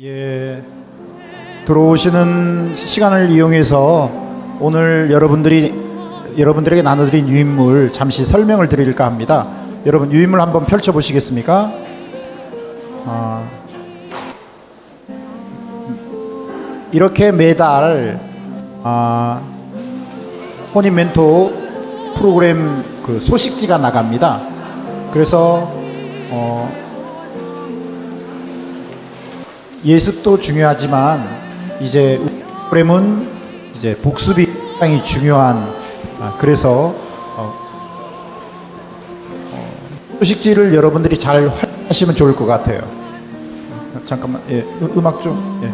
예, 들어오시는 시간을 이용해서 오늘 여러분들에게 나눠드린 유인물 잠시 설명을 드릴까 합니다. 여러분 유인물 한번 펼쳐 보시겠습니까? 이렇게 매달 혼인 멘토 프로그램 그 소식지가 나갑니다. 그래서 예습도 중요하지만 이제 프로그램은 이제 복습이 굉장히 중요한 그래서 소식지를 여러분들이 잘 활용하시면 좋을 것 같아요. 잠깐만, 예, 음악 좀. 예.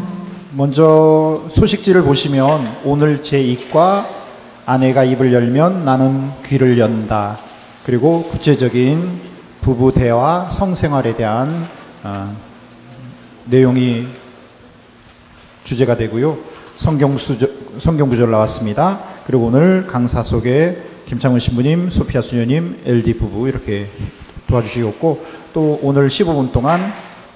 먼저 소식지를 보시면 오늘 제 입과 아내가 입을 열면 나는 귀를 연다. 그리고 구체적인 부부 대화, 성생활에 대한 내용이 주제가 되고요. 성경 구절 나왔습니다. 그리고 오늘 강사 속에 김창훈 신부님, 소피아 수녀님, LD 부부 이렇게 도와주시고 또 오늘 15분 동안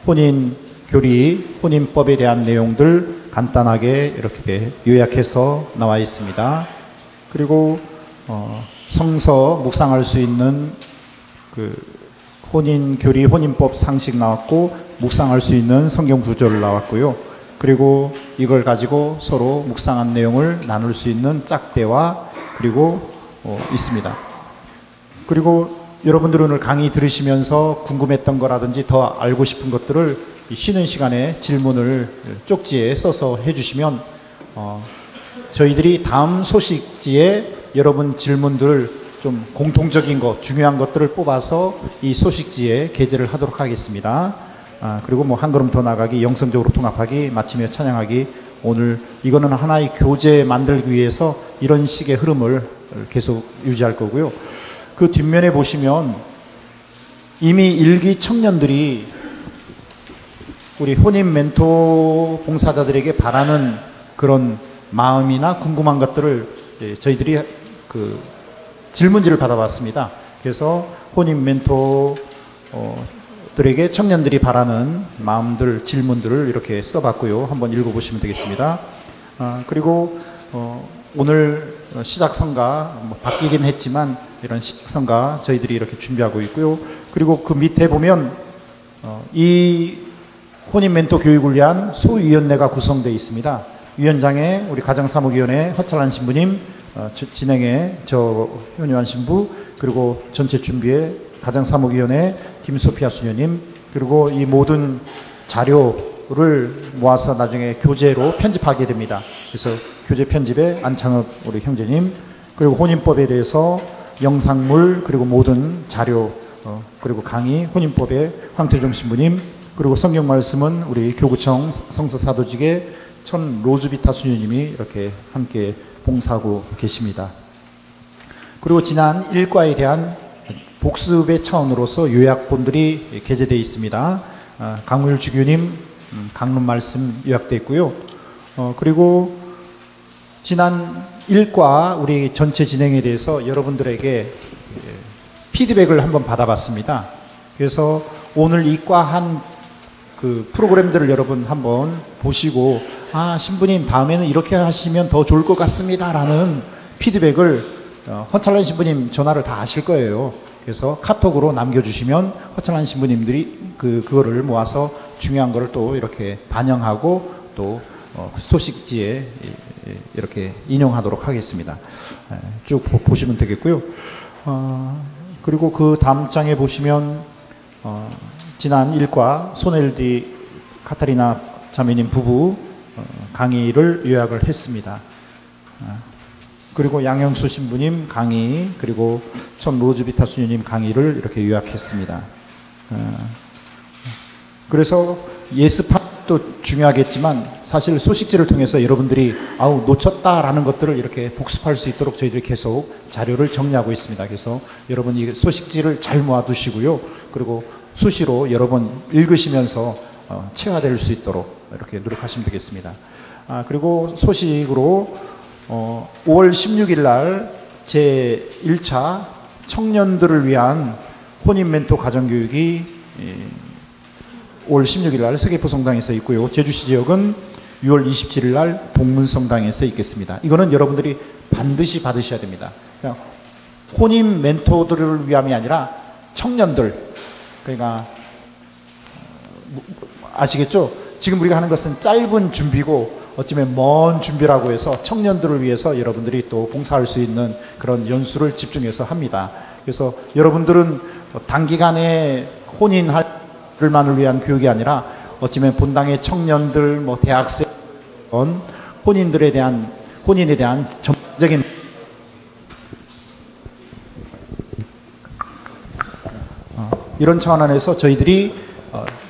혼인 교리, 혼인법에 대한 내용들 간단하게 이렇게 요약해서 나와 있습니다. 그리고 성서 묵상할 수 있는 그 혼인 교리, 혼인법 상식 나왔고 묵상할 수 있는 성경 구절 나왔고요. 그리고 이걸 가지고 서로 묵상한 내용을 나눌 수 있는 짝대와 그리고 있습니다. 그리고 여러분들 오늘 강의 들으시면서 궁금했던 거라든지 더 알고 싶은 것들을 쉬는 시간에 질문을 쪽지에 써서 해주시면 저희들이 다음 소식지에 여러분 질문들을 좀 공통적인 것, 중요한 것들을 뽑아서 이 소식지에 게재를 하도록 하겠습니다. 그리고 뭐 한 걸음 더 나가기, 영성적으로 통합하기, 마치며 찬양하기. 오늘 이거는 하나의 교재 만들기 위해서 이런 식의 흐름을 계속 유지할 거고요. 그 뒷면에 보시면 이미 일기 청년들이 우리 혼인 멘토 봉사자들에게 바라는 그런 마음이나 궁금한 것들을 저희들이 그 질문지를 받아봤습니다. 그래서 혼인 멘토 들에게 청년들이 바라는 마음들, 질문들을 이렇게 써봤고요. 한번 읽어보시면 되겠습니다. 그리고 오늘 시작 성가 바뀌긴 했지만 이런 시작 성가 저희들이 이렇게 준비하고 있고요. 그리고 그 밑에 보면 이 혼인 멘토 교육을 위한 소위원회가 구성되어 있습니다. 위원장에 우리 가정사무위원회 허철란 신부님, 진행에 저 현유한 신부, 그리고 전체 준비에 가정사무위원회 김소피아 수녀님, 그리고 이 모든 자료를 모아서 나중에 교재로 편집하게 됩니다. 그래서 교재 편집에 안창업 우리 형제님, 그리고 혼인법에 대해서 영상물, 그리고 모든 자료, 그리고 강의, 혼인법에 황태종 신부님, 그리고 성경 말씀은 우리 교구청 성서사도직의 천 로즈비타 수녀님이 이렇게 함께 봉사하고 계십니다. 그리고 지난 일과에 대한 복습의 차원으로서 요약본들이 게재되어 있습니다. 강물 주교님 강론 말씀 요약되어 있고요. 그리고 지난 일과 우리 전체 진행에 대해서 여러분들에게 피드백을 한번 받아봤습니다. 그래서 오늘 이과 한 그 프로그램들을 여러분 한번 보시고 신부님 다음에는 이렇게 하시면 더 좋을 것 같습니다 라는 피드백을 허철란 신부님 전화를 다 하실 거예요. 그래서 카톡으로 남겨주시면 허철란 신부님들이 그거를 모아서 중요한 거를 또 이렇게 반영하고 또 소식지에 이렇게 인용하도록 하겠습니다. 쭉 보시면 되겠고요. 그리고 그 다음 장에 보시면 지난 일과 손엘디 카타리나 자매님 부부 강의를 요약을 했습니다. 그리고 양현수 신부님 강의, 그리고 천 로즈비타 수녀님 강의를 이렇게 요약했습니다. 그래서 예습도 중요하겠지만 사실 소식지를 통해서 여러분들이 놓쳤다라는 것들을 이렇게 복습할 수 있도록 저희들이 계속 자료를 정리하고 있습니다. 그래서 여러분 이 소식지를 잘 모아두시고요. 그리고 수시로 여러 번 읽으시면서 체화될 수 있도록 이렇게 노력하시면 되겠습니다. 그리고 소식으로 5월 16일 날 제1차 청년들을 위한 혼인 멘토 가정교육이 5월 16일 날 서귀포 성당에서 있고요. 제주시 지역은 6월 27일 날 동문성당에서 있겠습니다. 이거는 여러분들이 반드시 받으셔야 됩니다. 그냥 혼인 멘토들을 위함이 아니라 청년들, 그러니까 아시겠죠? 지금 우리가 하는 것은 짧은 준비고 어쩌면 먼 준비라고 해서 청년들을 위해서 여러분들이 또 봉사할 수 있는 그런 연수를 집중해서 합니다. 그래서 여러분들은 단기간에 혼인할만을 위한 교육이 아니라 어쩌면 본당의 청년들, 뭐 대학생, 혼인에 대한 전적인 이런 차원 안에서 저희들이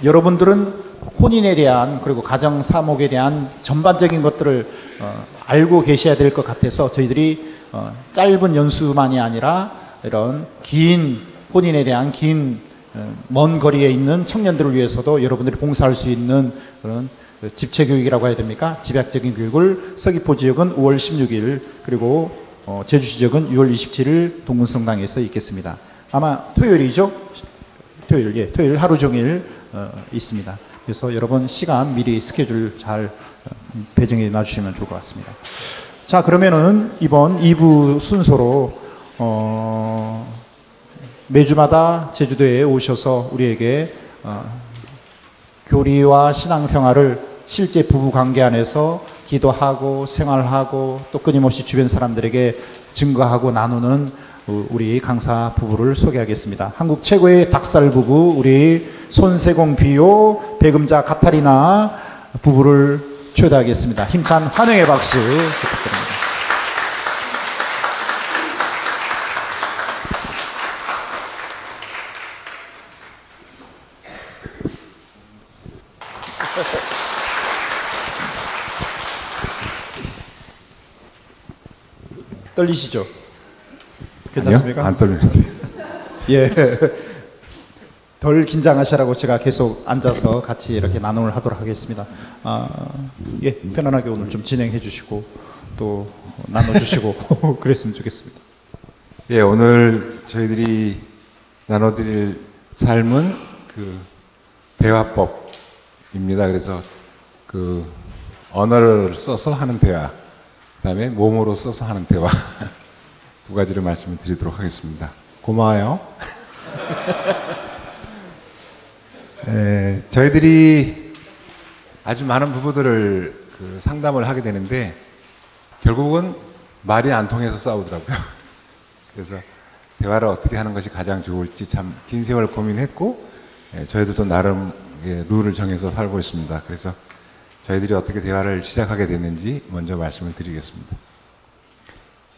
여러분들은 혼인에 대한 그리고 가정 사목에 대한 전반적인 것들을 알고 계셔야 될 것 같아서 저희들이 짧은 연수만이 아니라 이런 긴 혼인에 대한 긴 먼 거리에 있는 청년들을 위해서도 여러분들이 봉사할 수 있는 그런 집체 교육이라고 해야 됩니까? 집약적인 교육을 서귀포 지역은 5월 16일 그리고 제주시 지역은 6월 27일 동문성당에서 있겠습니다. 아마 토요일이죠? 토요일 하루 종일 있습니다. 그래서 여러분 시간 미리 스케줄 잘 배정해 놔주시면 좋을 것 같습니다. 자, 그러면은 이번 2부 순서로 매주마다 제주도에 오셔서 우리에게 교리와 신앙생활을 실제 부부관계 안에서 기도하고 생활하고 또 끊임없이 주변 사람들에게 증거하고 나누는 우리 강사 부부를 소개하겠습니다. 한국 최고의 닭살 부부 우리 손세공 비요 배금자 카타리나 부부를 초대하겠습니다. 힘찬 환영의 박수 부탁드립니다. 떨리시죠? 괜찮습니까? 아니요, 안 떨리는데. 예. 덜 긴장하시라고 제가 계속 앉아서 같이 이렇게 나눔을 하도록 하겠습니다. 예, 편안하게 오늘 좀 진행해 주시고 또 나눠주시고 그랬으면 좋겠습니다. 예, 오늘 저희들이 나눠드릴 삶은 그 대화법입니다. 그래서 그 언어를 써서 하는 대화, 그다음에 몸으로 써서 하는 대화 두 가지를 말씀을 드리도록 하겠습니다. 고마워요. 저희들이 아주 많은 부부들을 그 상담을 하게 되는데 결국은 말이 안 통해서 싸우더라고요. 그래서 대화를 어떻게 하는 것이 가장 좋을지 참 긴 세월 고민했고 저희들도 나름 룰을 정해서 살고 있습니다. 그래서 저희들이 어떻게 대화를 시작하게 됐는지 먼저 말씀을 드리겠습니다.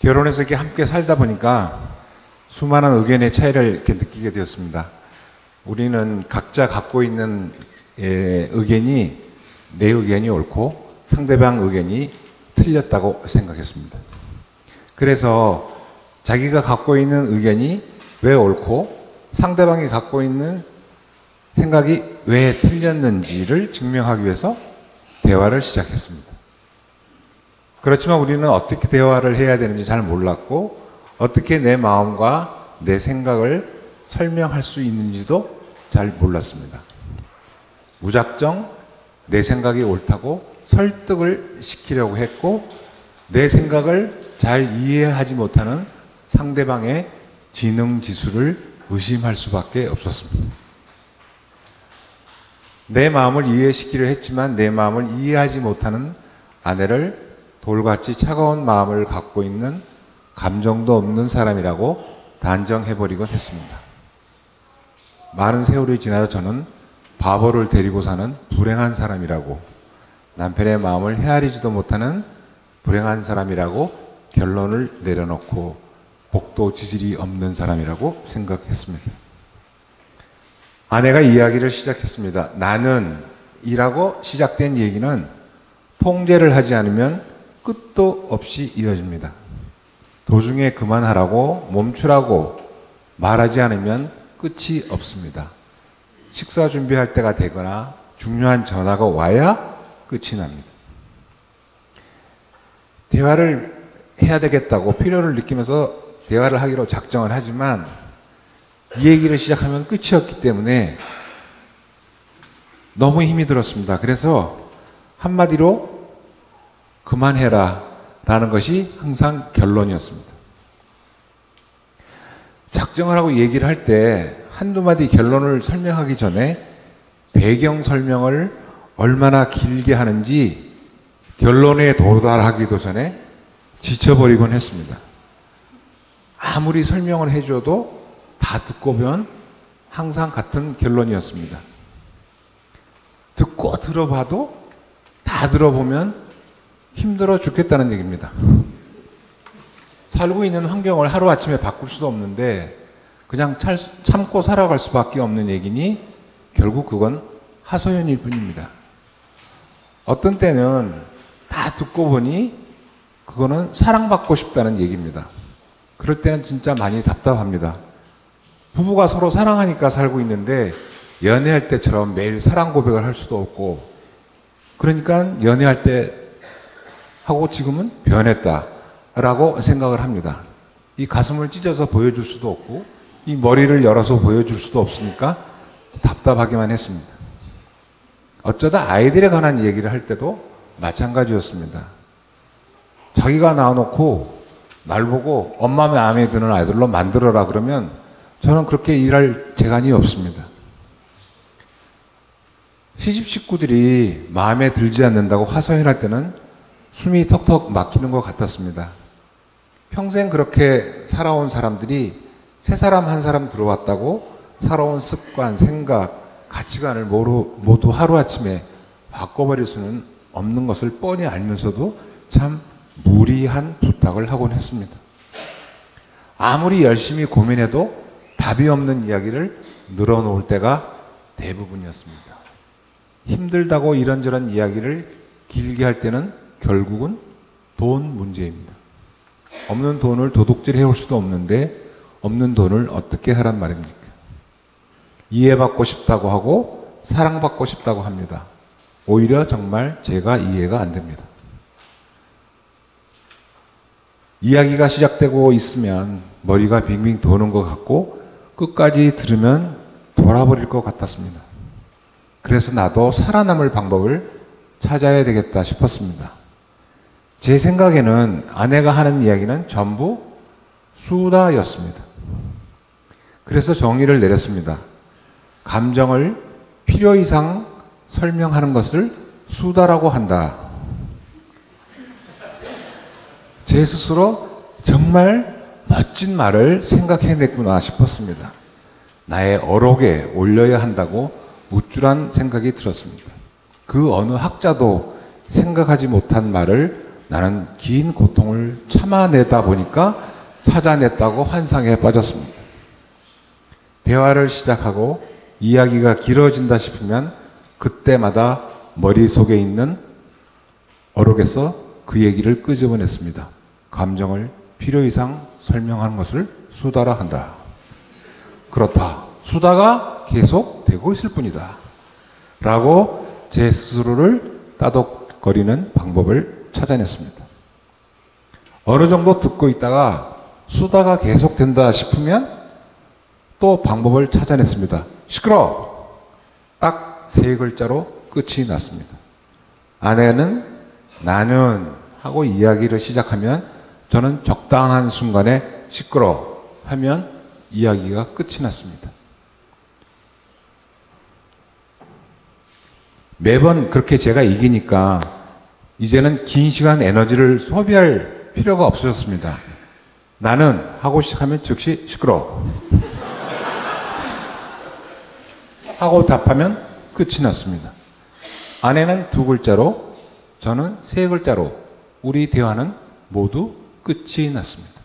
결혼해서 이렇게 함께 살다 보니까 수많은 의견의 차이를 이렇게 느끼게 되었습니다. 우리는 각자 갖고 있는 의견이 내 의견이 옳고 상대방 의견이 틀렸다고 생각했습니다. 그래서 자기가 갖고 있는 의견이 왜 옳고 상대방이 갖고 있는 생각이 왜 틀렸는지를 증명하기 위해서 대화를 시작했습니다. 그렇지만 우리는 어떻게 대화를 해야 되는지 잘 몰랐고 어떻게 내 마음과 내 생각을 설명할 수 있는지도 잘 몰랐습니다. 무작정 내 생각이 옳다고 설득을 시키려고 했고 내 생각을 잘 이해하지 못하는 상대방의 지능 지수를 의심할 수밖에 없었습니다. 내 마음을 이해시키려 했지만 내 마음을 이해하지 못하는 아내를 돌같이 차가운 마음을 갖고 있는 감정도 없는 사람이라고 단정해버리곤 했습니다. 많은 세월이 지나서 저는 바보를 데리고 사는 불행한 사람이라고 남편의 마음을 헤아리지도 못하는 불행한 사람이라고 결론을 내려놓고 복도 지질이 없는 사람이라고 생각했습니다. 아내가 이야기를 시작했습니다. 나는 이라고 시작된 얘기는 통제를 하지 않으면 끝도 없이 이어집니다. 도중에 그만하라고 멈추라고 말하지 않으면 끝이 없습니다. 식사 준비할 때가 되거나 중요한 전화가 와야 끝이 납니다. 대화를 해야 되겠다고 필요를 느끼면서 대화를 하기로 작정을 하지만 이 얘기를 시작하면 끝이 없기 때문에 너무 힘이 들었습니다. 그래서 한마디로 그만해라 라는 것이 항상 결론이었습니다. 작정을 하고 얘기를 할 때 한두 마디 결론을 설명하기 전에 배경 설명을 얼마나 길게 하는지 결론에 도달하기도 전에 지쳐버리곤 했습니다. 아무리 설명을 해줘도 다 듣고 보면 항상 같은 결론이었습니다. 듣고 들어봐도 다 들어보면 힘들어 죽겠다는 얘기입니다. 살고 있는 환경을 하루아침에 바꿀 수도 없는데 그냥 참고 살아갈 수밖에 없는 얘기니 결국 그건 하소연일 뿐입니다. 어떤 때는 다 듣고 보니 그거는 사랑받고 싶다는 얘기입니다. 그럴 때는 진짜 많이 답답합니다. 부부가 서로 사랑하니까 살고 있는데 연애할 때처럼 매일 사랑 고백을 할 수도 없고, 그러니까 연애할 때 하고 지금은 변했다라고 생각을 합니다. 이 가슴을 찢어서 보여줄 수도 없고 이 머리를 열어서 보여줄 수도 없으니까 답답하기만 했습니다. 어쩌다 아이들에 관한 얘기를 할 때도 마찬가지였습니다. 자기가 낳아놓고 날 보고 엄마 마음에 드는 아이들로 만들어라 그러면 저는 그렇게 일할 재간이 없습니다. 시집 식구들이 마음에 들지 않는다고 화소연할 때는 숨이 턱턱 막히는 것 같았습니다. 평생 그렇게 살아온 사람들이 세 사람 한 사람 들어왔다고 살아온 습관, 생각, 가치관을 모두 하루아침에 바꿔버릴 수는 없는 것을 뻔히 알면서도 참 무리한 부탁을 하곤 했습니다. 아무리 열심히 고민해도 답이 없는 이야기를 늘어놓을 때가 대부분이었습니다. 힘들다고 이런저런 이야기를 길게 할 때는 결국은 돈 문제입니다. 없는 돈을 도둑질 해올 수도 없는데 없는 돈을 어떻게 하란 말입니까? 이해받고 싶다고 하고 사랑받고 싶다고 합니다. 오히려 정말 제가 이해가 안 됩니다. 이야기가 시작되고 있으면 머리가 빙빙 도는 것 같고 끝까지 들으면 돌아버릴 것 같았습니다. 그래서 나도 살아남을 방법을 찾아야 되겠다 싶었습니다. 제 생각에는 아내가 하는 이야기는 전부 수다였습니다. 그래서 정의를 내렸습니다. 감정을 필요 이상 설명하는 것을 수다라고 한다. 제 스스로 정말 멋진 말을 생각해냈구나 싶었습니다. 나의 어록에 올려야 한다고 무줄한 생각이 들었습니다. 그 어느 학자도 생각하지 못한 말을 나는 긴 고통을 참아내다 보니까 찾아냈다고 환상에 빠졌습니다. 대화를 시작하고 이야기가 길어진다 싶으면 그때마다 머릿속에 있는 어록에서 그 얘기를 끄집어냈습니다. 감정을 필요 이상 설명하는 것을 수다라 한다. 그렇다. 수다가 계속되고 있을 뿐이다. 라고 제 스스로를 따독거리는 방법을 찾아냈습니다. 어느 정도 듣고 있다가 수다가 계속된다 싶으면 또 방법을 찾아냈습니다. 시끄러워! 딱 세 글자로 끝이 났습니다. 아내는 나는 하고 이야기를 시작하면 저는 적당한 순간에 시끄러워 하면 이야기가 끝이 났습니다. 매번 그렇게 제가 이기니까 이제는 긴 시간 에너지를 소비할 필요가 없어졌습니다. 나는 하고 시작하면 즉시 시끄러워 하고 답하면 끝이 났습니다. 아내는 두 글자로, 저는 세 글자로 우리 대화는 모두 끝이 났습니다.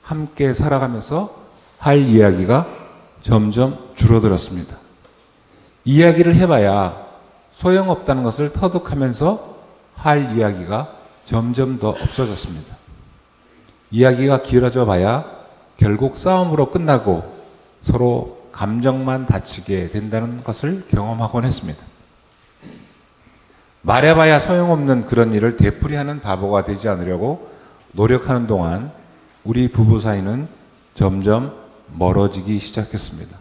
함께 살아가면서 할 이야기가 점점 줄어들었습니다. 이야기를 해봐야 소용없다는 것을 터득하면서 할 이야기가 점점 더 없어졌습니다. 이야기가 길어져 봐야 결국 싸움으로 끝나고 서로 감정만 다치게 된다는 것을 경험하곤 했습니다. 말해봐야 소용없는 그런 일을 되풀이하는 바보가 되지 않으려고 노력하는 동안 우리 부부 사이는 점점 멀어지기 시작했습니다.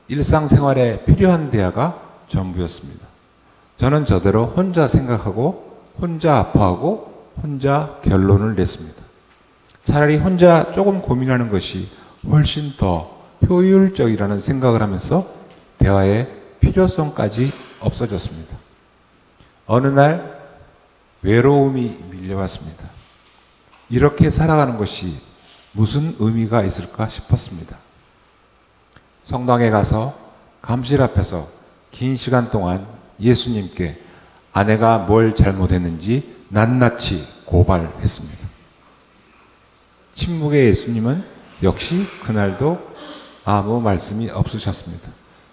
일상생활에 필요한 대화가 전부였습니다. 저는 저대로 혼자 생각하고 혼자 아파하고 혼자 결론을 냈습니다. 차라리 혼자 조금 고민하는 것이 훨씬 더 효율적이라는 생각을 하면서 대화의 필요성까지 없어졌습니다. 어느 날 외로움이 밀려왔습니다. 이렇게 살아가는 것이 무슨 의미가 있을까 싶었습니다. 성당에 가서 감실 앞에서 긴 시간 동안 예수님께 아내가 뭘 잘못했는지 낱낱이 고발했습니다. 침묵의 예수님은 역시 그날도 아무 말씀이 없으셨습니다.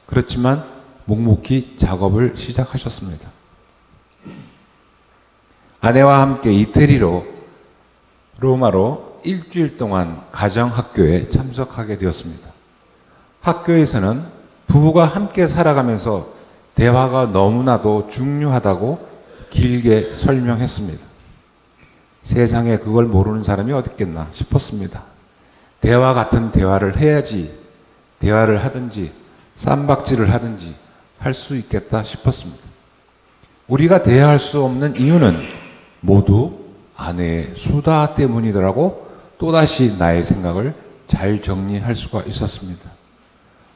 그렇지만 묵묵히 작업을 시작하셨습니다. 아내와 함께 이태리로 로마로 일주일 동안 가정학교에 참석하게 되었습니다. 학교에서는 부부가 함께 살아가면서 대화가 너무나도 중요하다고 길게 설명했습니다. 세상에 그걸 모르는 사람이 어디 있겠나 싶었습니다. 대화 같은 대화를 해야지 대화를 하든지 쌈박질을 하든지 할 수 있겠다 싶었습니다. 우리가 대화할 수 없는 이유는 모두 아내의 수다 때문이더라고 또다시 나의 생각을 잘 정리할 수가 있었습니다.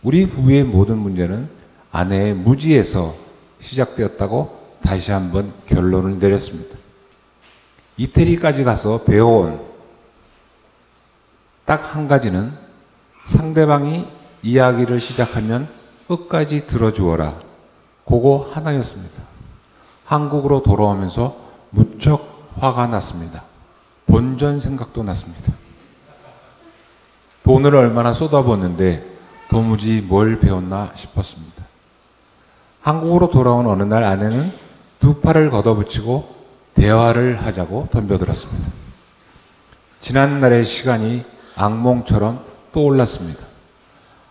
우리 부부의 모든 문제는 아내의 무지에서 시작되었다고 다시 한번 결론을 내렸습니다. 이태리까지 가서 배워온 딱 한 가지는 상대방이 이야기를 시작하면 끝까지 들어주어라. 그거 하나였습니다. 한국으로 돌아오면서 무척 화가 났습니다. 본전 생각도 났습니다. 돈을 얼마나 쏟아부었는데 도무지 뭘 배웠나 싶었습니다. 한국으로 돌아온 어느 날 아내는 두 팔을 걷어붙이고 대화를 하자고 덤벼들었습니다. 지난날의 시간이 악몽처럼 떠올랐습니다.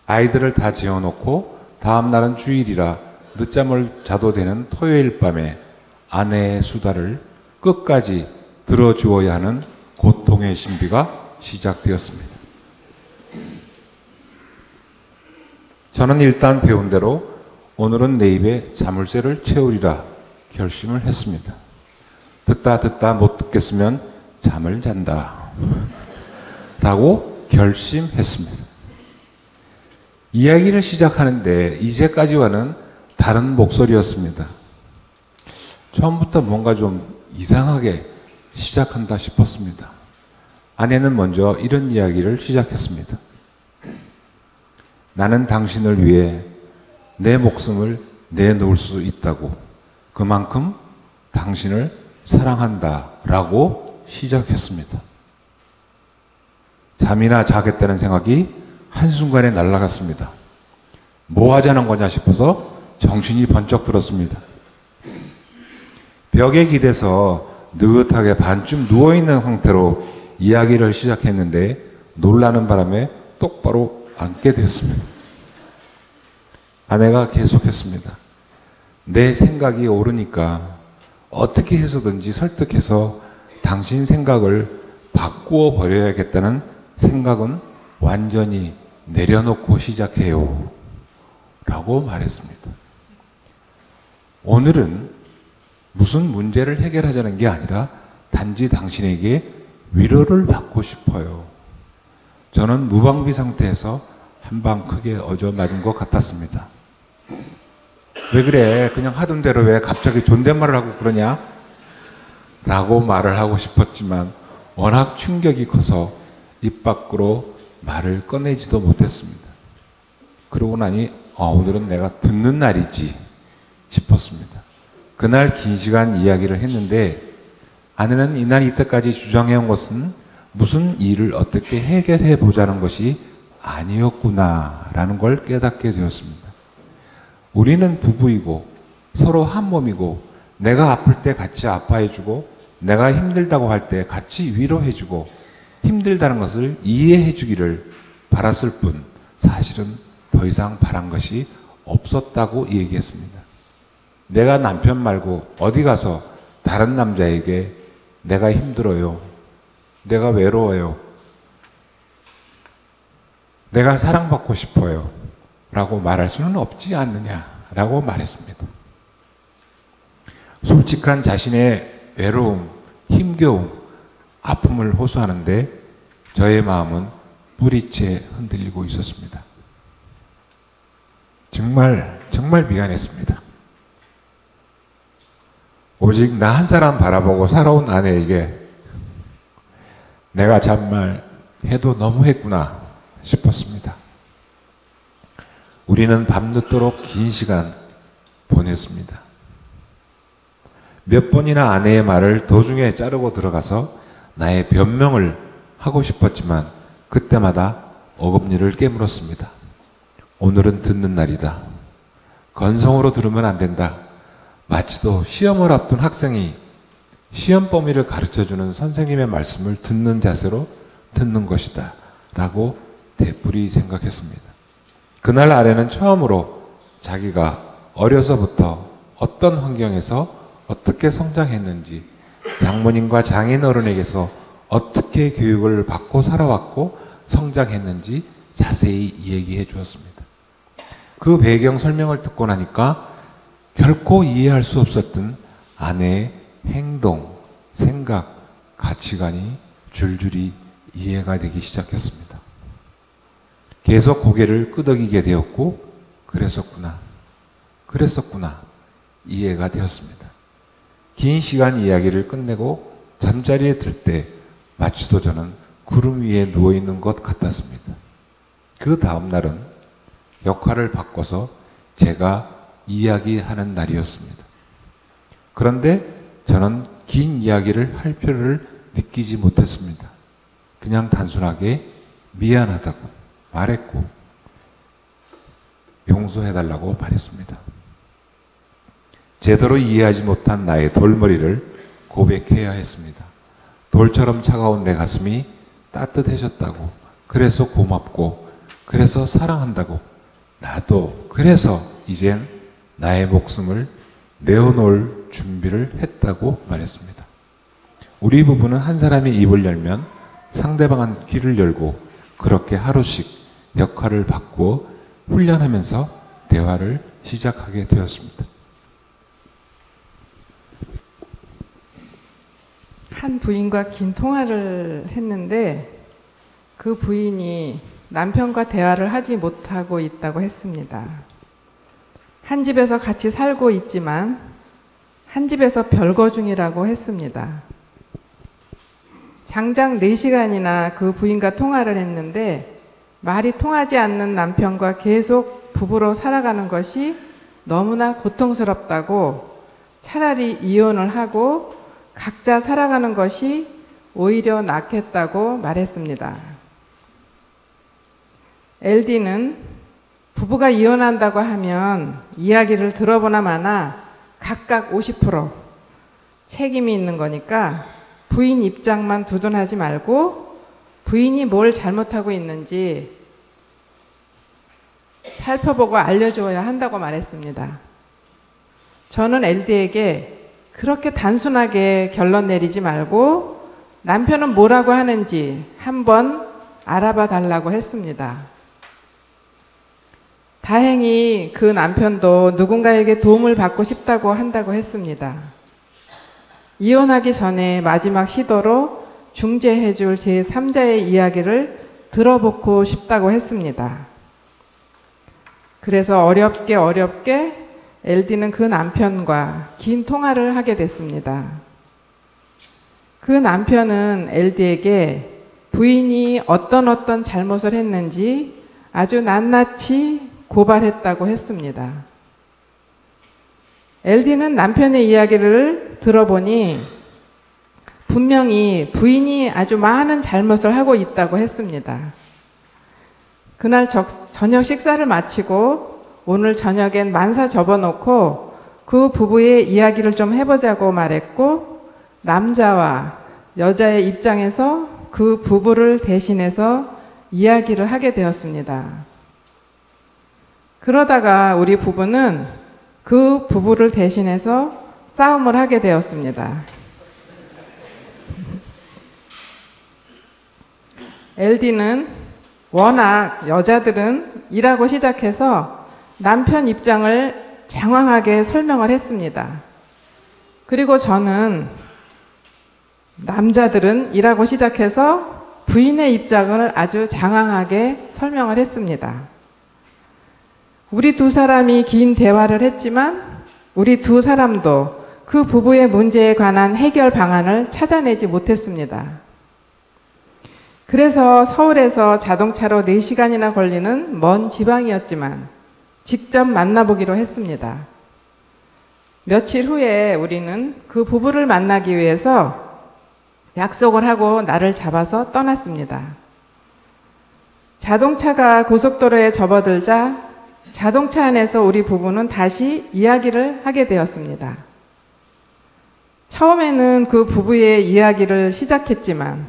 아이들을 다 재워놓고 다음 날은 주일이라 늦잠을 자도 되는 토요일 밤에 아내의 수다를 끝까지 들어주어야 하는 고통의 신비가 시작되었습니다. 저는 일단 배운 대로 오늘은 내 입에 자물쇠를 채우리라 결심을 했습니다. 듣다 못 듣겠으면 잠을 잔다 라고 결심했습니다. 이야기를 시작하는데 이제까지와는 다른 목소리였습니다. 처음부터 뭔가 좀 이상하게 시작한다 싶었습니다. 아내는 먼저 이런 이야기를 시작했습니다. 나는 당신을 위해 내 목숨을 내놓을 수 있다고, 그만큼 당신을 사랑한다 라고 시작했습니다. 잠이나 자겠다는 생각이 한순간에 날아갔습니다. 뭐 하자는 거냐 싶어서 정신이 번쩍 들었습니다. 벽에 기대서 느긋하게 반쯤 누워있는 상태로 이야기를 시작했는데 놀라는 바람에 똑바로 앉게 됐습니다. 아내가 계속했습니다. 내 생각이 옳으니까 어떻게 해서든지 설득해서 당신 생각을 바꾸어 버려야겠다는 생각은 완전히 내려놓고 시작해요 라고 말했습니다. 오늘은 무슨 문제를 해결하자는 게 아니라 단지 당신에게 위로를 받고 싶어요. 저는 무방비 상태에서 한 방 크게 얻어맞은 것 같았습니다. 왜 그래? 그냥 하던 대로 왜 갑자기 존댓말을 하고 그러냐? 라고 말을 하고 싶었지만 워낙 충격이 커서 입 밖으로 말을 꺼내지도 못했습니다. 그러고 나니 오늘은 내가 듣는 날이지 싶었습니다. 그날 긴 시간 이야기를 했는데 아내는 이날 이때까지 주장해온 것은 무슨 일을 어떻게 해결해 보자는 것이 아니었구나라는 걸 깨닫게 되었습니다. 우리는 부부이고 서로 한 몸이고 내가 아플 때 같이 아파해주고 내가 힘들다고 할 때 같이 위로해주고 힘들다는 것을 이해해주기를 바랐을 뿐 사실은 더 이상 바란 것이 없었다고 얘기했습니다. 내가 남편 말고 어디 가서 다른 남자에게 내가 힘들어요. 내가 외로워요. 내가 사랑받고 싶어요. 라고 말할 수는 없지 않느냐 라고 말했습니다. 솔직한 자신의 외로움, 힘겨움, 아픔을 호소하는데 저의 마음은 뿌리째 흔들리고 있었습니다. 정말 미안했습니다. 오직 나 한 사람 바라보고 살아온 아내에게 내가 잔말 해도 너무했구나 싶었습니다. 우리는 밤늦도록 긴 시간 보냈습니다. 몇 번이나 아내의 말을 도중에 자르고 들어가서 나의 변명을 하고 싶었지만 그때마다 어금니를 깨물었습니다. 오늘은 듣는 날이다. 건성으로 들으면 안 된다. 마치도 시험을 앞둔 학생이 시험 범위를 가르쳐주는 선생님의 말씀을 듣는 자세로 듣는 것이다 라고 되풀이 생각했습니다. 그날 아내는 처음으로 자기가 어려서부터 어떤 환경에서 어떻게 성장했는지, 장모님과 장인어른에게서 어떻게 교육을 받고 살아왔고 성장했는지 자세히 얘기해 주었습니다. 그 배경 설명을 듣고 나니까 결코 이해할 수 없었던 아내의 행동, 생각, 가치관이 줄줄이 이해가 되기 시작했습니다. 계속 고개를 끄덕이게 되었고 그랬었구나 이해가 되었습니다. 긴 시간 이야기를 끝내고 잠자리에 들 때 마치도 저는 구름 위에 누워있는 것 같았습니다. 그 다음 날은 역할을 바꿔서 제가 이야기하는 날이었습니다. 그런데 저는 긴 이야기를 할 필요를 느끼지 못했습니다. 그냥 단순하게 미안하다고 말했고 용서해달라고 말했습니다. 제대로 이해하지 못한 나의 돌머리를 고백해야 했습니다. 돌처럼 차가운 내 가슴이 따뜻해졌다고, 그래서 고맙고, 그래서 사랑한다고, 나도 그래서 이젠 나의 목숨을 내어놓을 준비를 했다고 말했습니다. 우리 부부는 한 사람이 입을 열면 상대방은 귀를 열고 그렇게 하루씩 역할을 바꾸어 훈련하면서 대화를 시작하게 되었습니다. 한 부인과 긴 통화를 했는데 그 부인이 남편과 대화를 하지 못하고 있다고 했습니다. 한 집에서 같이 살고 있지만 한 집에서 별거 중이라고 했습니다. 장장 4시간이나 그 부인과 통화를 했는데 말이 통하지 않는 남편과 계속 부부로 살아가는 것이 너무나 고통스럽다고 차라리 이혼을 하고 각자 살아가는 것이 오히려 낫겠다고 말했습니다. LD는 부부가 이혼한다고 하면 이야기를 들어보나 마나 각각 50% 책임이 있는 거니까 부인 입장만 두둔하지 말고 부인이 뭘 잘못하고 있는지 살펴보고 알려줘야 한다고 말했습니다. 저는 LD에게 그렇게 단순하게 결론 내리지 말고 남편은 뭐라고 하는지 한번 알아봐 달라고 했습니다. 다행히 그 남편도 누군가에게 도움을 받고 싶다고 한다고 했습니다. 이혼하기 전에 마지막 시도로 중재해줄 제3자의 이야기를 들어보고 싶다고 했습니다. 그래서 어렵게 LD는 그 남편과 긴 통화를 하게 됐습니다. 그 남편은 LD에게 부인이 어떤 잘못을 했는지 아주 낱낱이 고발했다고 했습니다. LD는 남편의 이야기를 들어보니 분명히 부인이 아주 많은 잘못을 하고 있다고 했습니다. 그날 저녁 식사를 마치고 오늘 저녁엔 만사 접어놓고 그 부부의 이야기를 좀 해보자고 말했고 남자와 여자의 입장에서 그 부부를 대신해서 이야기를 하게 되었습니다. 그러다가 우리 부부는 그 부부를 대신해서 싸움을 하게 되었습니다. LD는 워낙 여자들은 일하고 시작해서 남편 입장을 장황하게 설명을 했습니다. 그리고 저는 남자들은 이라고 시작해서 부인의 입장을 아주 장황하게 설명을 했습니다. 우리 두 사람이 긴 대화를 했지만 우리 두 사람도 그 부부의 문제에 관한 해결 방안을 찾아내지 못했습니다. 그래서 서울에서 자동차로 4시간이나 걸리는 먼 지방이었지만 직접 만나보기로 했습니다. 며칠 후에 우리는 그 부부를 만나기 위해서 약속을 하고 날을 잡아서 떠났습니다. 자동차가 고속도로에 접어들자 자동차 안에서 우리 부부는 다시 이야기를 하게 되었습니다. 처음에는 그 부부의 이야기를 시작했지만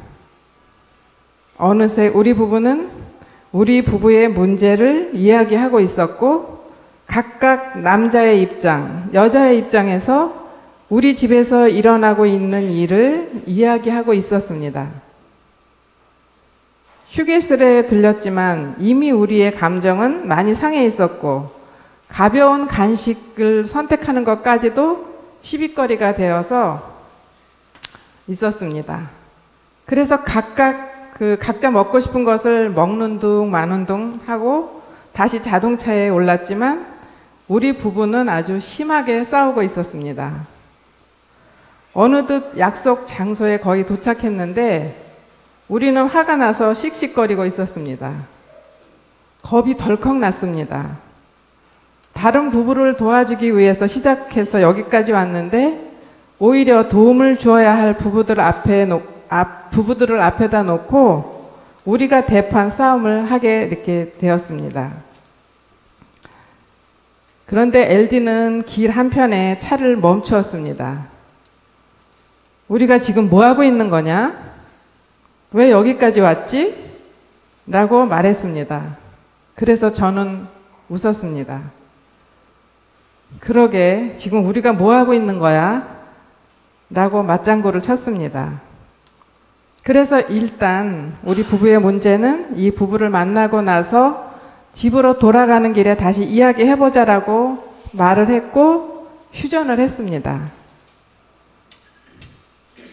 어느새 우리 부부는 우리 부부의 문제를 이야기하고 있었고 각각 남자의 입장, 여자의 입장에서 우리 집에서 일어나고 있는 일을 이야기하고 있었습니다. 휴게실에 들렸지만 이미 우리의 감정은 많이 상해 있었고 가벼운 간식을 선택하는 것까지도 시비거리가 되어서 있었습니다. 그래서 각자 먹고 싶은 것을 먹는 둥 마는 둥 하고 다시 자동차에 올랐지만 우리 부부는 아주 심하게 싸우고 있었습니다. 어느덧 약속 장소에 거의 도착했는데 우리는 화가 나서 씩씩거리고 있었습니다. 겁이 덜컥 났습니다. 다른 부부를 도와주기 위해서 시작해서 여기까지 왔는데 오히려 도움을 주어야 할 부부들을 앞에다 놓고 우리가 대판 싸움을 하게 이렇게 되었습니다. 그런데 LD는 길 한편에 차를 멈추었습니다. 우리가 지금 뭐 하고 있는 거냐? 왜 여기까지 왔지? 라고 말했습니다. 그래서 저는 웃었습니다. 그러게 지금 우리가 뭐 하고 있는 거야? 라고 맞장구를 쳤습니다. 그래서 일단 우리 부부의 문제는 이 부부를 만나고 나서 집으로 돌아가는 길에 다시 이야기해보자라고 말을 했고 휴전을 했습니다.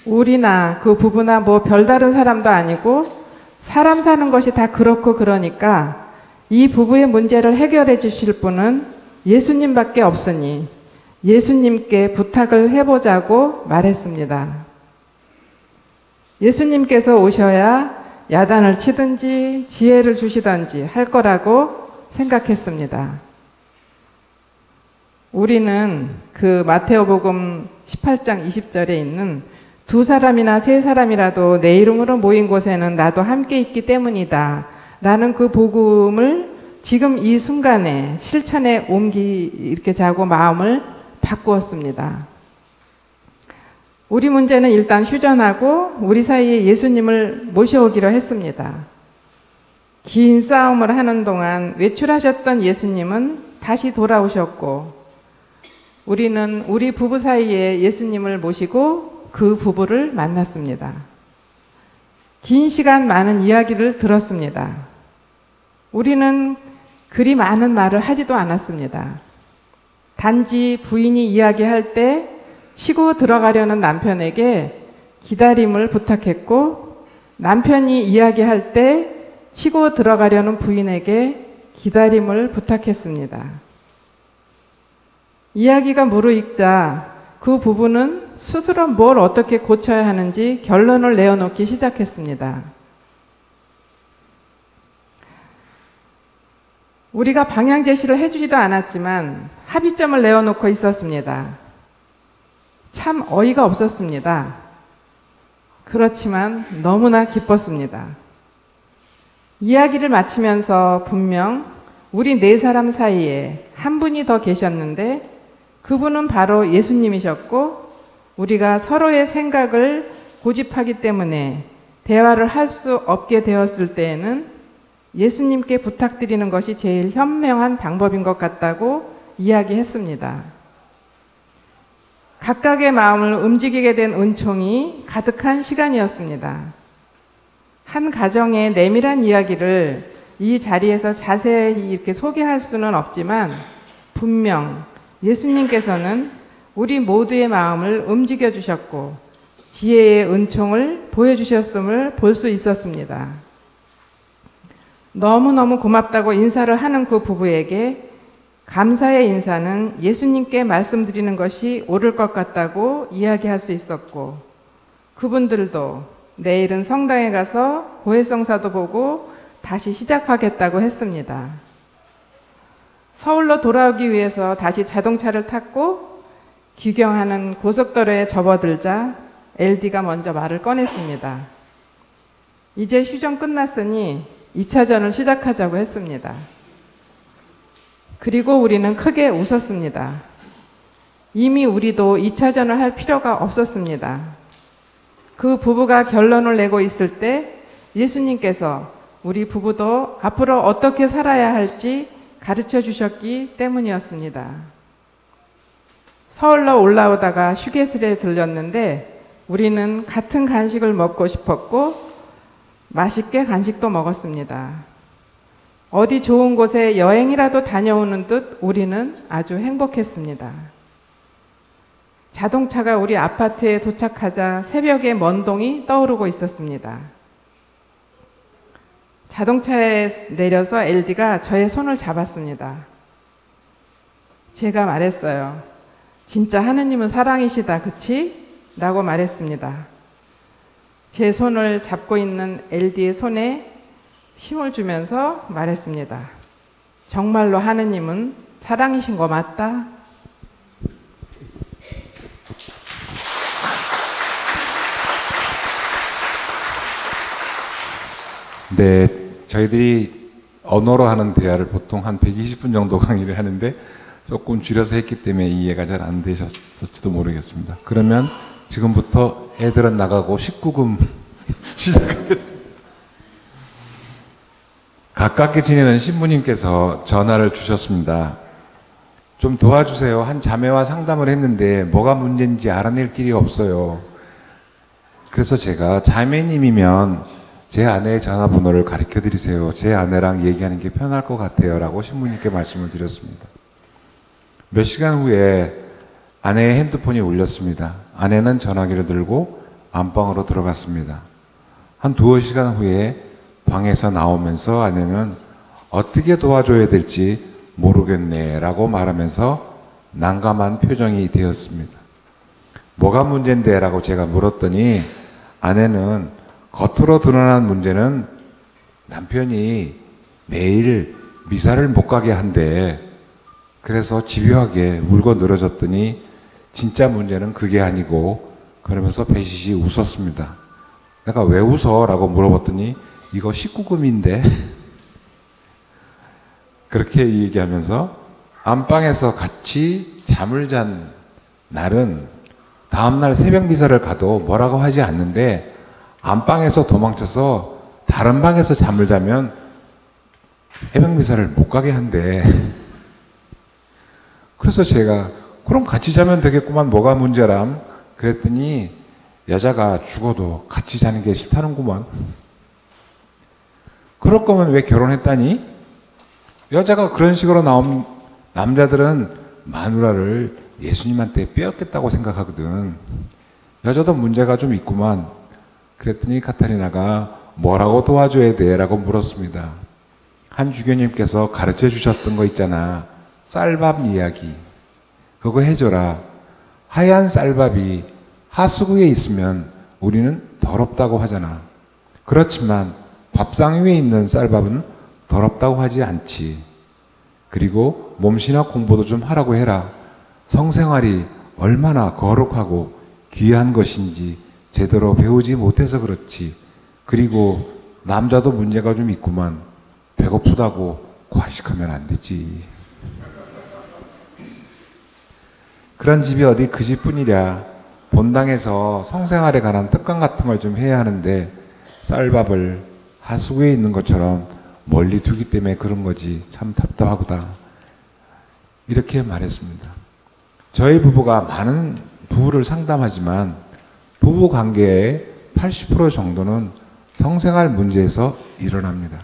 우리나 그 부부나 뭐 별다른 사람도 아니고 사람 사는 것이 다 그렇고 그러니까 이 부부의 문제를 해결해 주실 분은 예수님밖에 없으니 예수님께 부탁을 해보자고 말했습니다. 예수님께서 오셔야 야단을 치든지 지혜를 주시든지 할 거라고 생각했습니다. 우리는 그 마테오복음 18장 20절에 있는 두 사람이나 세 사람이라도 내 이름으로 모인 곳에는 나도 함께 있기 때문이다 라는 그 복음을 지금 이 순간에 실천에 이렇게 자고 마음을 바꾸었습니다. 우리 문제는 일단 휴전하고 우리 사이에 예수님을 모셔오기로 했습니다. 긴 싸움을 하는 동안 외출하셨던 예수님은 다시 돌아오셨고 우리는 우리 부부 사이에 예수님을 모시고 그 부부를 만났습니다. 긴 시간 많은 이야기를 들었습니다. 우리는 그리 많은 말을 하지도 않았습니다. 단지 부인이 이야기할 때 치고 들어가려는 남편에게 기다림을 부탁했고 남편이 이야기할 때 치고 들어가려는 부인에게 기다림을 부탁했습니다. 이야기가 무르익자 그 부부는 스스로 뭘 어떻게 고쳐야 하는지 결론을 내어놓기 시작했습니다. 우리가 방향 제시를 해주지도 않았지만 합의점을 내어놓고 있었습니다. 참 어이가 없었습니다. 그렇지만 너무나 기뻤습니다. 이야기를 마치면서 분명 우리 네 사람 사이에 한 분이 더 계셨는데 그분은 바로 예수님이셨고 우리가 서로의 생각을 고집하기 때문에 대화를 할 수 없게 되었을 때에는 예수님께 부탁드리는 것이 제일 현명한 방법인 것 같다고 이야기했습니다. 각각의 마음을 움직이게 된 은총이 가득한 시간이었습니다. 한 가정의 내밀한 이야기를 이 자리에서 자세히 이렇게 소개할 수는 없지만 분명 예수님께서는 우리 모두의 마음을 움직여 주셨고 지혜의 은총을 보여주셨음을 볼 수 있었습니다. 너무너무 고맙다고 인사를 하는 그 부부에게 감사의 인사는 예수님께 말씀드리는 것이 옳을 것 같다고 이야기할 수 있었고, 그분들도 내일은 성당에 가서 고해성사도 보고 다시 시작하겠다고 했습니다. 서울로 돌아오기 위해서 다시 자동차를 탔고 귀경하는 고속도로에 접어들자 LD가 먼저 말을 꺼냈습니다. 이제 휴전 끝났으니 2차전을 시작하자고 했습니다. 그리고 우리는 크게 웃었습니다. 이미 우리도 2차전을 할 필요가 없었습니다. 그 부부가 결론을 내고 있을 때 예수님께서 우리 부부도 앞으로 어떻게 살아야 할지 가르쳐 주셨기 때문이었습니다. 서울로 올라오다가 휴게실에 들렸는데 우리는 같은 간식을 먹고 싶었고 맛있게 간식도 먹었습니다. 어디 좋은 곳에 여행이라도 다녀오는 듯 우리는 아주 행복했습니다. 자동차가 우리 아파트에 도착하자 새벽에 먼동이 떠오르고 있었습니다. 자동차에 내려서 LD가 저의 손을 잡았습니다. 제가 말했어요. 진짜 하느님은 사랑이시다, 그치? 라고 말했습니다. 제 손을 잡고 있는 LD의 손에 힘을 주면서 말했습니다. 정말로 하느님은 사랑이신 거 맞다? 네, 저희들이 언어로 하는 대화를 보통 한 120분 정도 강의를 하는데 조금 줄여서 했기 때문에 이해가 잘 안 되셨을지도 모르겠습니다. 그러면 지금부터 애들은 나가고 19금 시작하겠습니다. 가깝게 지내는 신부님께서 전화를 주셨습니다. 좀 도와주세요. 한 자매와 상담을 했는데 뭐가 문제인지 알아낼 길이 없어요. 그래서 제가 자매님이면 제 아내의 전화번호를 가르쳐 드리세요. 제 아내랑 얘기하는 게 편할 것 같아요. 라고 신부님께 말씀을 드렸습니다. 몇 시간 후에 아내의 핸드폰이 울렸습니다. 아내는 전화기를 들고 안방으로 들어갔습니다. 한 두어 시간 후에 방에서 나오면서 아내는 어떻게 도와줘야 될지 모르겠네 라고 말하면서 난감한 표정이 되었습니다. 뭐가 문제인데? 라고 제가 물었더니 아내는 겉으로 드러난 문제는 남편이 매일 미사를 못 가게 한대. 그래서 집요하게 울고 늘어졌더니 진짜 문제는 그게 아니고, 그러면서 배시시 웃었습니다. 내가 왜 웃어? 라고 물어봤더니 이거 19금인데 그렇게 얘기하면서 안방에서 같이 잠을 잔 날은 다음날 새벽 미사를 가도 뭐라고 하지 않는데 안방에서 도망쳐서 다른 방에서 잠을 자면 새벽 미사를 못 가게 한대. 그래서 제가 그럼 같이 자면 되겠구만, 뭐가 문제람? 그랬더니 여자가 죽어도 같이 자는 게 싫다는구만. 그럴 거면 왜 결혼했다니? 여자가 그런 식으로 나온 남자들은 마누라를 예수님한테 빼앗겠다고 생각하거든. 여자도 문제가 좀 있구만. 그랬더니 카타리나가 뭐라고 도와줘야 돼? 라고 물었습니다. 한 주교님께서 가르쳐 주셨던 거 있잖아. 쌀밥 이야기. 그거 해줘라. 하얀 쌀밥이 하수구에 있으면 우리는 더럽다고 하잖아. 그렇지만 밥상 위에 있는 쌀밥은 더럽다고 하지 않지. 그리고 몸신학 공부도 좀 하라고 해라. 성생활이 얼마나 거룩하고 귀한 것인지 제대로 배우지 못해서 그렇지. 그리고 남자도 문제가 좀 있구만. 배고프다고 과식하면 안 되지. 그런 집이 어디 그 집뿐이랴. 본당에서 성생활에 관한 특강 같은 걸 좀 해야 하는데 쌀밥을 하수구에 있는 것처럼 멀리 두기 때문에 그런 거지. 참 답답하구나. 이렇게 말했습니다. 저희 부부가 많은 부부를 상담하지만 부부 관계의 80% 정도는 성생활 문제에서 일어납니다.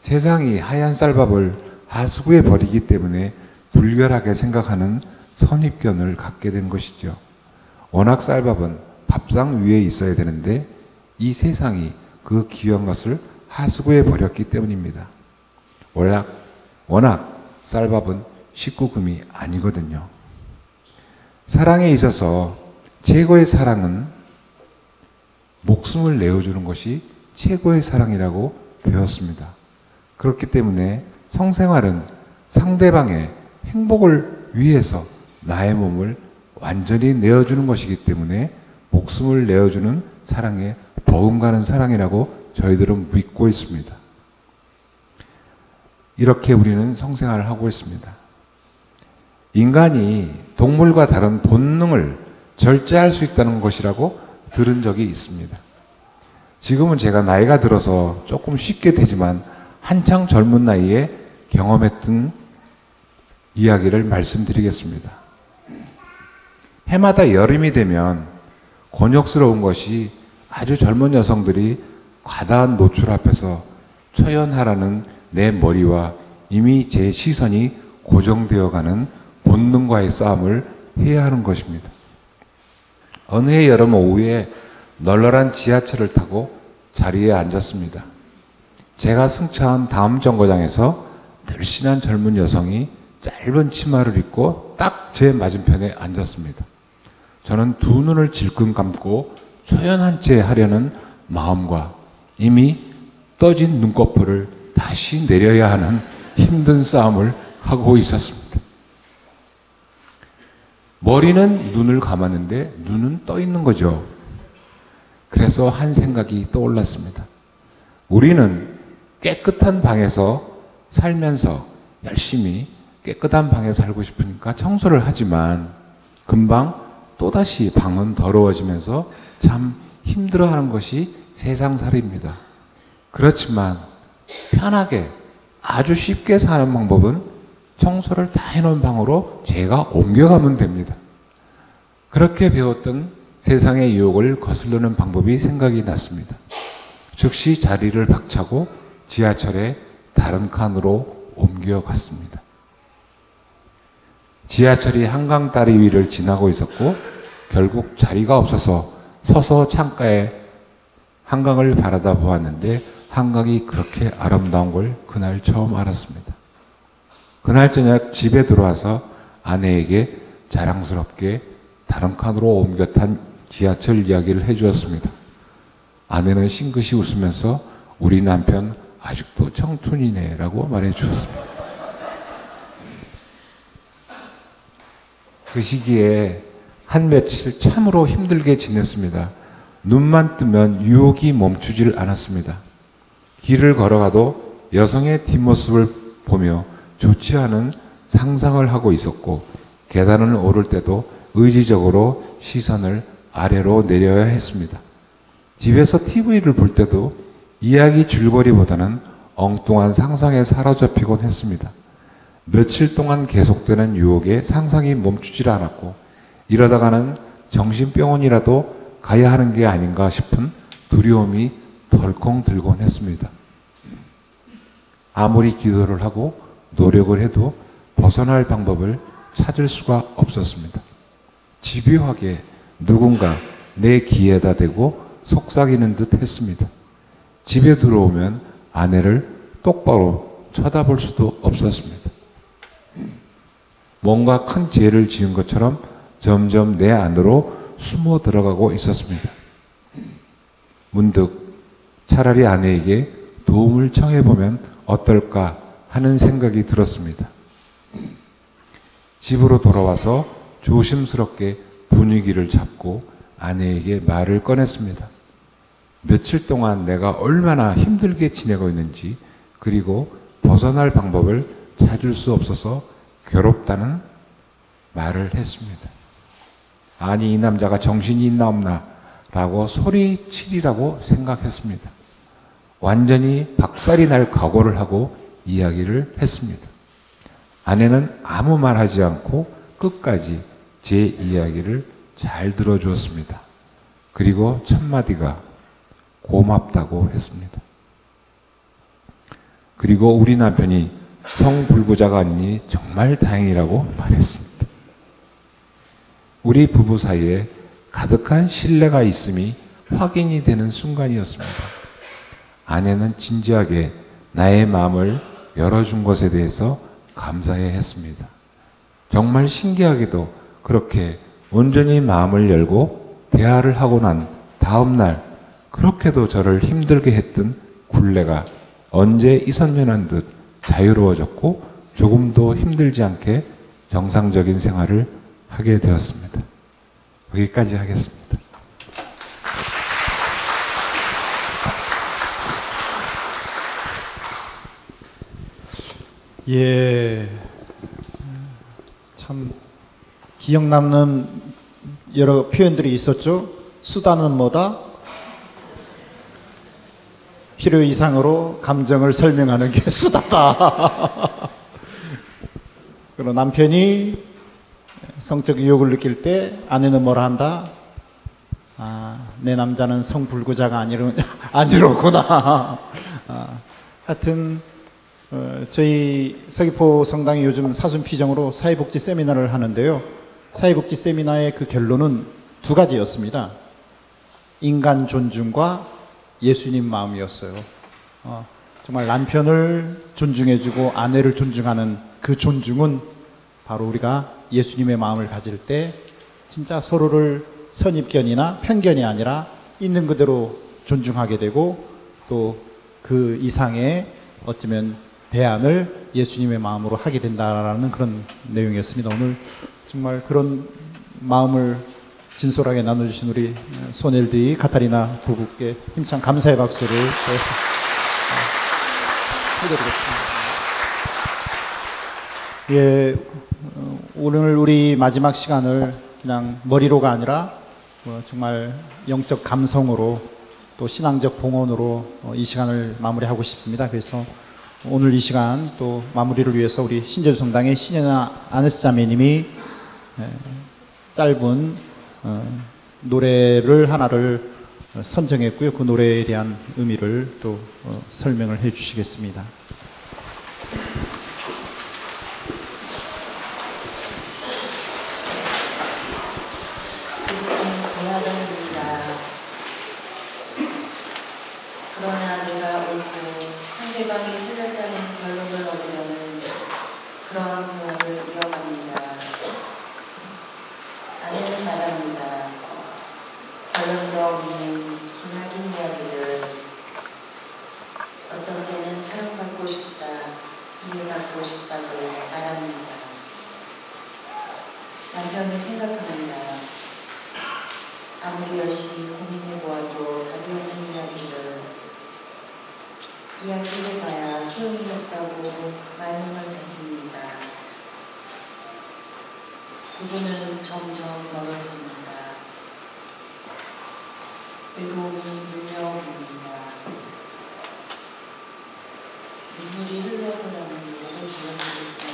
세상이 하얀 쌀밥을 하수구에 버리기 때문에 불결하게 생각하는 선입견을 갖게 된 것이죠. 워낙 쌀밥은 밥상 위에 있어야 되는데 이 세상이 그 귀한 것을 하수구에 버렸기 때문입니다. 워낙 쌀밥은 식구금이 아니거든요. 사랑에 있어서 최고의 사랑은 목숨을 내어주는 것이 최고의 사랑이라고 배웠습니다. 그렇기 때문에 성생활은 상대방의 행복을 위해서 나의 몸을 완전히 내어주는 것이기 때문에 목숨을 내어주는 사랑에 버금가는 사랑이라고 저희들은 믿고 있습니다. 이렇게 우리는 성생활을 하고 있습니다. 인간이 동물과 다른 본능을 절제할 수 있다는 것이라고 들은 적이 있습니다. 지금은 제가 나이가 들어서 조금 쉽게 되지만 한창 젊은 나이에 경험했던 이야기를 말씀드리겠습니다. 해마다 여름이 되면 곤욕스러운 것이 아주 젊은 여성들이 과다한 노출 앞에서 초연하라는 내 머리와 이미 제 시선이 고정되어 가는 본능과의 싸움을 해야 하는 것입니다. 어느 해 여름 오후에 널널한 지하철을 타고 자리에 앉았습니다. 제가 승차한 다음 정거장에서 늘씬한 젊은 여성이 짧은 치마를 입고 딱 제 맞은편에 앉았습니다. 저는 두 눈을 질끈 감고 초연한 채 하려는 마음과 이미 떠진 눈꺼풀을 다시 내려야 하는 힘든 싸움을 하고 있었습니다. 머리는 눈을 감았는데 눈은 떠 있는 거죠. 그래서 한 생각이 떠올랐습니다. 우리는 깨끗한 방에서 살면서 열심히 깨끗한 방에 살고 싶으니까 청소를 하지만 금방 또다시 방은 더러워지면서 참 힘들어하는 것이 세상살이입니다. 그렇지만 편하게 아주 쉽게 사는 방법은 청소를 다 해놓은 방으로 제가 옮겨가면 됩니다. 그렇게 배웠던 세상의 유혹을 거스르는 방법이 생각이 났습니다. 즉시 자리를 박차고 지하철의 다른 칸으로 옮겨갔습니다. 지하철이 한강 다리 위를 지나고 있었고 결국 자리가 없어서 서서 창가에 한강을 바라다 보았는데 한강이 그렇게 아름다운 걸 그날 처음 알았습니다. 그날 저녁 집에 들어와서 아내에게 자랑스럽게 다른 칸으로 옮겨 탄 지하철 이야기를 해주었습니다. 아내는 싱긋이 웃으면서 우리 남편 아직도 청춘이네 라고 말해 주었습니다. 그 시기에 한 며칠 참으로 힘들게 지냈습니다. 눈만 뜨면 유혹이 멈추질 않았습니다. 길을 걸어가도 여성의 뒷모습을 보며 좋지 않은 상상을 하고 있었고 계단을 오를 때도 의지적으로 시선을 아래로 내려야 했습니다. 집에서 TV를 볼 때도 이야기 줄거리보다는 엉뚱한 상상에 사로잡히곤 했습니다. 며칠 동안 계속되는 유혹에 상상이 멈추질 않았고 이러다가는 정신병원이라도 가야 하는 게 아닌가 싶은 두려움이 덜컹 들곤 했습니다. 아무리 기도를 하고 노력을 해도 벗어날 방법을 찾을 수가 없었습니다. 집요하게 누군가 내 귀에다 대고 속삭이는 듯 했습니다. 집에 들어오면 아내를 똑바로 쳐다볼 수도 없었습니다. 뭔가 큰 죄를 지은 것처럼 점점 내 안으로 숨어 들어가고 있었습니다. 문득 차라리 아내에게 도움을 청해보면 어떨까 하는 생각이 들었습니다. 집으로 돌아와서 조심스럽게 분위기를 잡고 아내에게 말을 꺼냈습니다. 며칠 동안 내가 얼마나 힘들게 지내고 있는지 그리고 벗어날 방법을 찾을 수 없어서 괴롭다는 말을 했습니다. 아니 이 남자가 정신이 있나 없나 라고 소리치리라고 생각했습니다. 완전히 박살이 날 각오를 하고 이야기를 했습니다. 아내는 아무 말 하지 않고 끝까지 제 이야기를 잘 들어주었습니다. 그리고 첫 마디가 고맙다고 했습니다. 그리고 우리 남편이 성불구자가 아니니 정말 다행이라고 말했습니다. 우리 부부 사이에 가득한 신뢰가 있음이 확인이 되는 순간이었습니다. 아내는 진지하게 나의 마음을 열어준 것에 대해서 감사해 했습니다. 정말 신기하게도 그렇게 온전히 마음을 열고 대화를 하고 난 다음 날 그렇게도 저를 힘들게 했던 굴레가 언제 이선면한 듯 자유로워졌고 조금도 힘들지 않게 정상적인 생활을 하게 되었습니다. 여기까지 하겠습니다. 예, 참 기억 남는 여러 표현들이 있었죠. 수다는 뭐다? 필요 이상으로 감정을 설명하는 게 수다다. 그리고 남편이 성적 유혹을 느낄 때 아내는 뭐라 한다? 아, 내 남자는 성불구자가 아니로구나. 하여튼 저희 서귀포 성당이 요즘 사순피정으로 사회복지 세미나를 하는데요. 사회복지 세미나의 그 결론은 두 가지였습니다. 인간 존중과 예수님 마음이었어요. 정말 남편을 존중해주고 아내를 존중하는 그 존중은 바로 우리가 예수님의 마음을 가질 때 진짜 서로를 선입견이나 편견이 아니라 있는 그대로 존중하게 되고 또 그 이상의 어쩌면 대안을 예수님의 마음으로 하게 된다라는 그런 내용이었습니다. 오늘 정말 그런 마음을 진솔하게 나눠주신 우리 손엘디 카타리나 부부께 힘찬 감사의 박수를 해드리겠습니다. 예, 오늘 우리 마지막 시간을 그냥 머리로가 아니라 정말 영적 감성으로 또 신앙적 봉헌으로 이 시간을 마무리하고 싶습니다. 그래서 오늘 이 시간 또 마무리를 위해서 우리 신제주 성당의 신현아 아네스 자매님이 짧은 노래를 하나를 선정했고요. 그 노래에 대한 의미를 또 설명을 해 주시겠습니다. 그러나 내가 옳고 상대방이 틀렸다는 결론을 얻으려는 그러한 방향을 이어갑니다. 아내는 말합니다. 결론도 없는 기나긴 이야기를 어떤 때는 사랑받고 싶다, 이해받고 싶다고 말합니다. 남편이 생각합니다. 아무리 열심히 고민해보아도 답이 없는 이야기를 이야기해봐야 소용이 없다고 말문을 닫습니다. 부부는 점점 멀어집니다. 외로움이 밀려옵니다. 눈물이 흘러가는 모습을 보여드리겠습니다.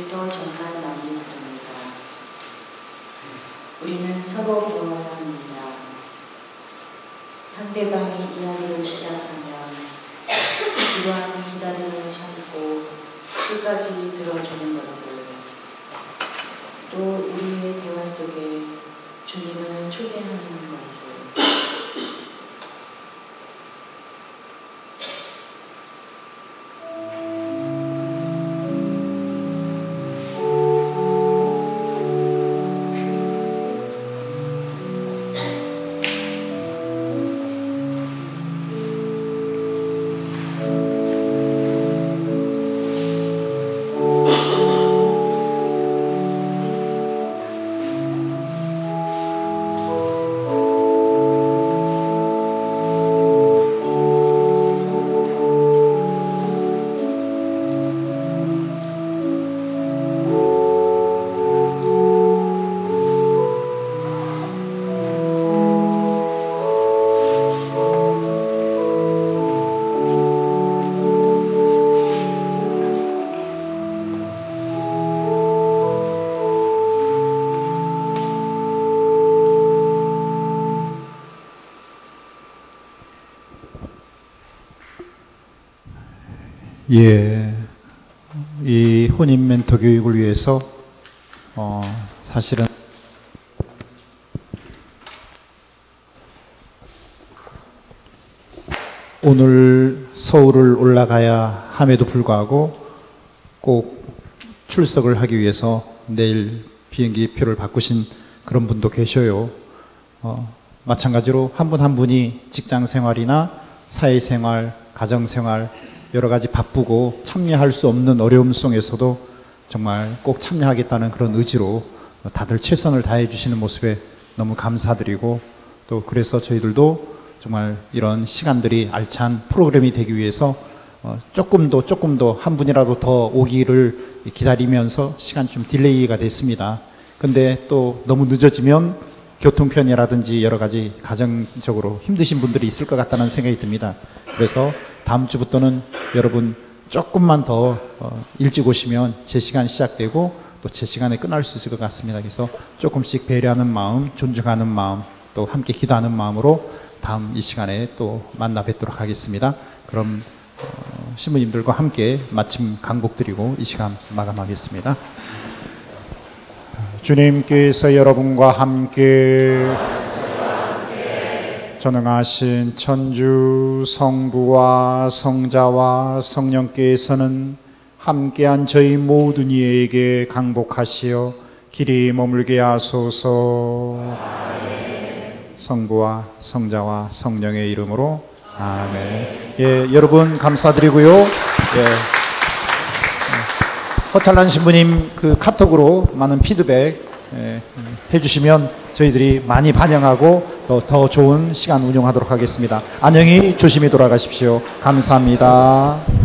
그래서 정말 많이 부릅니다. 우리는 서로 배워야 합니다. 상대방이 이야기를 시작하면 기도하는 기다림을 참고 끝까지 들어주는 것을, 또 우리의 대화 속에 주님을 초대하는 것을, 예, 이 혼인 멘토 교육을 위해서 사실은 오늘 서울을 올라가야 함에도 불구하고 꼭 출석을 하기 위해서 내일 비행기 표를 바꾸신 그런 분도 계셔요. 마찬가지로 한 분 한 분이 직장 생활이나 사회생활, 가정생활 여러 가지 바쁘고 참여할 수 없는 어려움 속에서도 정말 꼭 참여하겠다는 그런 의지로 다들 최선을 다해 주시는 모습에 너무 감사드리고, 또 그래서 저희들도 정말 이런 시간들이 알찬 프로그램이 되기 위해서 조금 더 한 분이라도 더 오기를 기다리면서 시간이 좀 딜레이가 됐습니다. 근데 또 너무 늦어지면 교통편이라든지 여러 가지 가정적으로 힘드신 분들이 있을 것 같다는 생각이 듭니다. 그래서 다음 주부터는 여러분 조금만 더 일찍 오시면 제 시간 시작되고 또 제 시간에 끝날 수 있을 것 같습니다. 그래서 조금씩 배려하는 마음, 존중하는 마음, 또 함께 기도하는 마음으로 다음 이 시간에 또 만나 뵙도록 하겠습니다. 그럼 신부님들과 함께 마침 간곡드리고 이 시간 마감하겠습니다. 주님께서 여러분과 함께 전능하신 천주 성부와 성자와 성령께서는 함께한 저희 모든 이에게 강복하시어 길이 머물게 하소서. 성부와 성자와 성령의 이름으로 아멘. 예, 여러분 감사드리고요. 예. 허찰란 신부님 그 카톡으로 많은 피드백 해주시면 저희들이 많이 반영하고 더 좋은 시간 운영하도록 하겠습니다. 안녕히 조심히 돌아가십시오. 감사합니다.